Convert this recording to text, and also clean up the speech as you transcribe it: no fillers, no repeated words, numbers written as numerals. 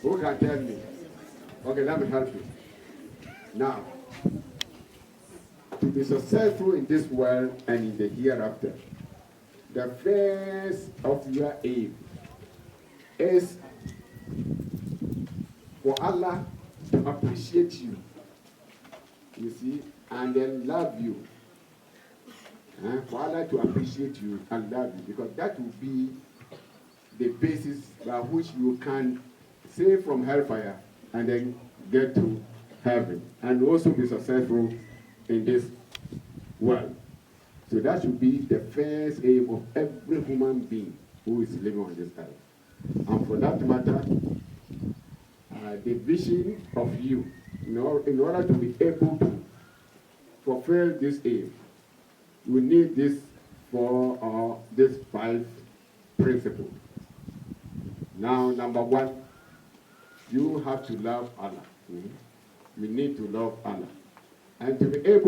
Who can tell me? Okay, let me help you. Now, to be successful in this world and in the hereafter, the first of your aim is for Allah to appreciate you, you see, and then love you. For Allah to appreciate you and love you, because that will be the basis by which you can save from hellfire and then get to heaven and also be successful in this world. So that should be the first aim of every human being who is living on this earth. And for that matter, the vision of you, in order to be able to fulfill this aim, you need this these 5 principles. Now, number 1, you have to love Allah. You need to love Allah. And to be able